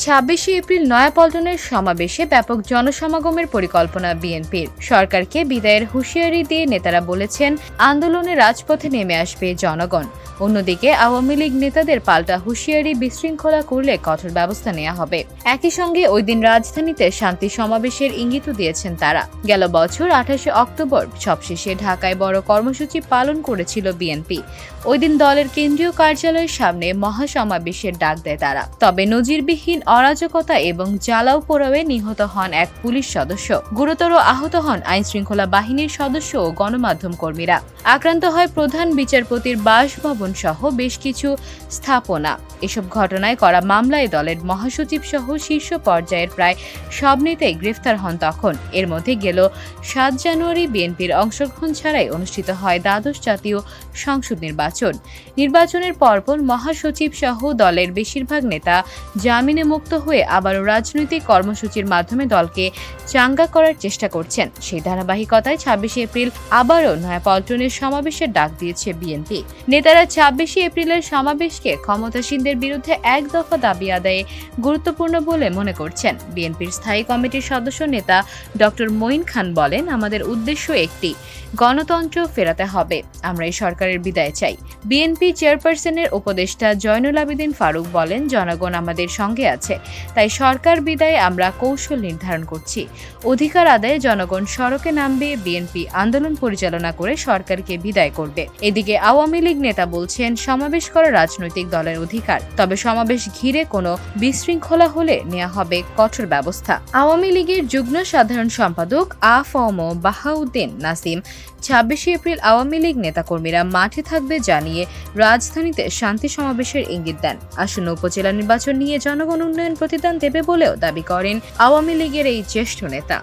২৬শে এপ্রিল নয়াপল্টনের সমাবেশে ব্যাপক জনসমাগমের পরিকল্পনা বিএনপির। সরকারকে বিদায়ের হুঁশিয়ারি দিয়ে নেতারা বলেছেন, আন্দোলনে রাজপথে নেমে আসবে জনগণ। অন্যদিকে আওয়ামী লীগ নেতাদের পাল্টা হুঁশিয়ারি, বিশৃঙ্খলা করলে কঠোর ব্যবস্থা নেওয়া হবে। একই সঙ্গে ওই দিন রাজধানীতে শান্তি সমাবেশের ইঙ্গিতও দিয়েছেন তারা। গেল বছর ২৮শে অক্টোবর সবশেষে ঢাকায় বড় কর্মসূচি পালন করেছিল বিএনপি। ওই দিন দলের কেন্দ্রীয় কার্যালয়ের সামনে মহাসমাবেশের ডাক দেয় তারা। তবে নজিরবিহীন অরাজকতা এবং জ্বালাও পোড়াওয়ে নিহত হন এক পুলিশ সদস্য। গুরুতর আহত হন আইনশৃঙ্খলা বাহিনীর সদস্য ও গণমাধ্যম কর্মীরা। আক্রান্ত হয় প্রধান বিচারপতির বাসভবন সহ বেশ কিছু স্থাপনা। এসব ঘটনায় করা মামলায় দলের মহাসচিব সহ শীর্ষ পর্যায়ের প্রায় সব নেতাই গ্রেফতার হন তখন। এর মধ্যে গেল ৭ জানুয়ারি বিএনপির অংশগ্রহণ ছাড়াই অনুষ্ঠিত হয় দ্বাদশ জাতীয় সংসদ নির্বাচন। নির্বাচনের পরপর মহাসচিব সহ দলের বেশিরভাগ নেতা জামিনে মুক্ত হয়ে আবারও রাজনৈতিক কর্মসূচির মাধ্যমে দলকে চাঙ্গা করার চেষ্টা করছেন। সেই ধারাবাহিকতায় ২৬শে এপ্রিল আবারও নয়াপল্টনের সমাবেশের ডাক দিয়েছে বিএনপি। নেতারা ২৬শে এপ্রিলের সমাবেশকে ক্ষমতাসীনদের বিরুদ্ধে এক দফা দাবি আদায়ে গুরুত্বপূর্ণ বলে মনে করছেন। বিএনপির স্থায়ী কমিটির সদস্য নেতা ডক্টর মঈন খান বলেন, আমাদের উদ্দেশ্য একটি, গণতন্ত্র ফেরাতে হবে। আমরা এই সরকারের বিদায় চাই। বিএনপি চেয়ারপারসনের উপদেষ্টা জয়নুল আবেদিন ফারুক বলেন, জনগণ আমাদের সঙ্গে আছে, তাই সরকার বিদায়ে আমরা কৌশল নির্ধারণ করছি। অধিকার আদায়ে জনগণ সড়কে নামবে, বিএনপি আন্দোলন পরিচালনা করে সরকারকে বিদায় করবে। এদিকে আওয়ামী লীগ নেতা বলছেন, সমাবেশ করা রাজনৈতিক দলের অধিকার, তবে সমাবেশ ঘিরে কোনো বিশৃঙ্খলা হলে নেওয়া হবে কঠোর ব্যবস্থা। আওয়ামী লীগের যুগ্ম সাধারণ সম্পাদক আ.ফ.ম. বাহাউদ্দিন নাসিম ২৬শে এপ্রিল আওয়ামী লীগ নেতাকর্মীরা মাঠে থাকবে জানিয়ে রাজধানীতে শান্তি সমাবেশের ইঙ্গিত দেন। আসন্ন উপজেলা নির্বাচন নিয়ে জনগণ উন্নয়ন প্রতিদান দেবে বলেও দাবি করেন আওয়ামী লীগের এই জ্যেষ্ঠ নেতা।